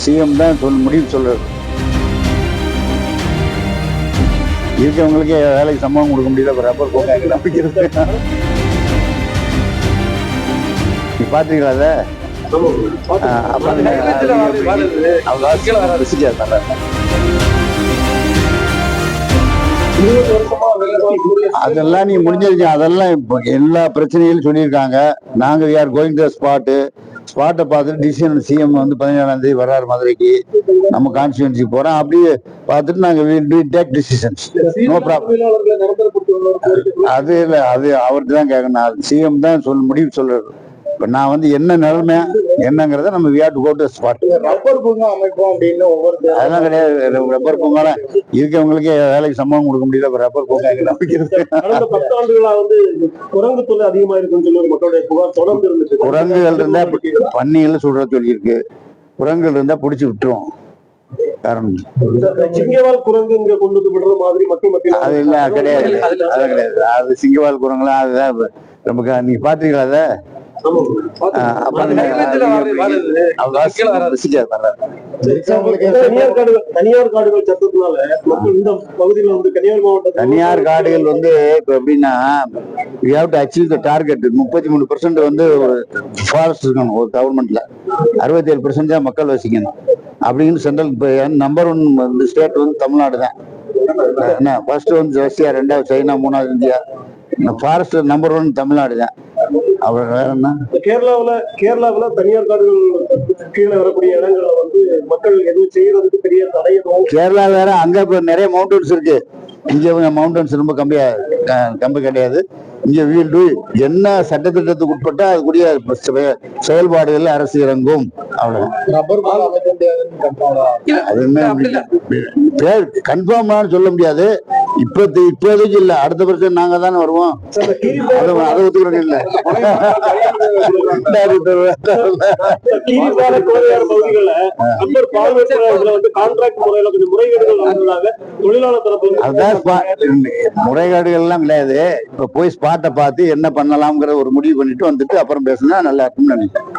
CM தான் முடிவு சொல்றாரு. இருக்கவங்களுக்கே வேலைக்கு சம்பளம் கொடுக்க முடியல, ரப்பர் கோக்காய்கள் அமைக்கிறது. நீ பாத்தீங்களா அத? அதெல்லாம் நீ முடிஞ்சிருச்சு. அதெல்லாம் இப்போ எல்லா பிரச்சனைகளும் சொல்லியிருக்காங்க. நாங்க we are going to ஸ்பாட்டை பார்த்துட்டு டிசிஷன் சிஎம் வந்து 17ஆம் தேதி வர்றாரு மதுரைக்கு. நம்ம கான்ஸ்டியூன்சி போறோம். அப்படியே பார்த்துட்டு நாங்க டேக் டிசிஷன்ஸ். No problem. அது இல்லை, அது அவர்கிட்ட தான் கேட்கணும். சிஎம் தான் முடிவு சொல்றாரு. இப்ப நான் வந்து என்ன நிலைமை என்னங்கிறத நம்ம we have to go to spot. Rubber பூங்கா அமைப்போம் அப்படின்னு அதெல்லாம் கிடையாது. ரப்பர் பூங்கால இருக்கவங்களுக்கே வேலைக்கு சம்பளம் கொடுக்க முடியல, ரப்பர் பூங்கா அமைக்கிறது. கடந்த 10 ஆண்டுகளா வந்து குரங்கு தொல்லை அதிகமா இருக்குன்னு சொல்லி மக்களுடைய புகார் தொடர்ந்து இருந்துச்சு. குரங்குகள் இருந்தா பன்னிகள் சுடுற சொல்லியிருக்கு. குரங்குகள் இருந்தா பிடிச்சி விட்டுரும். காரணம் சிங்கவால் குரங்கு இங்க கொண்டு விடுற மாதிரி மக்கள் மத்தியில் அது இல்ல, கிடையாது. அது கிடையாது. அது சிங்கவால் குரங்குலாம் அதுதான் நமக்கு. நீங்க பாத்தீங்களா அத? தனியார் காடுகள் சட்டத்தினால மக்கள் இந்த பகுதியில வந்து கன்னியாகுமரி மாவட்டம் தனியார் காடுகள் வந்து இப்ப எப்படின்னா we have to achieve the target. 33% வந்து ஒரு ஃபாரஸ்ட் இருக்கணும் ஒரு கவர்மெண்ட்ல. 67% தான் மக்கள் வசிக்கணும் அப்படின்னு சென்ட்ரல். நம்பர் 1 வந்து ஸ்டேட் வந்து தமிழ்நாடு தான். என்ன ஃபர்ஸ்ட் வந்து ரஷ்யா, 2வது சைனா, 3வது இந்தியா. ஃபாரஸ்ட் நம்பர் 1 தமிழ்நாடு தான். அப்புறம் வேற என்ன? கேரளாவுல தனியார் காடுகள் கீழே வரக்கூடிய இடங்கள்ல வந்து மக்கள் எதுவும் செய்யறதுக்கு பெரிய தடையும். கேரளா வேற, அங்க இப்ப நிறைய மவுண்டன்ஸ் இருக்கு. இங்க மவுண்டன்ஸ் ரொம்ப கம்மி கிடையாது. இங்க வீல் டூ என்ன சட்டத்திட்டத்துக்கு உட்பட்டா அதுக்குரிய செயல்பாடுகள் அரசு இறங்கும். அவ்வளவுதான். பேர் கன்ஃபார்ம் சொல்ல முடியாது. இப்போதைக்கு இல்ல, அடுத்த வருஷம் நாங்க தானே வருவோம். அதை ஒத்துக்கிறோம் இல்ல. முறைகேடுகள் எல்லாம் கிடையாது. இப்ப போய் ஸ்பாட்டை பார்த்து என்ன பண்ணலாம்ங்கிற ஒரு முடிவு பண்ணிட்டு வந்துட்டு அப்புறம் பேசினா நல்லா இருக்கும்னு நினைக்கிறேன்.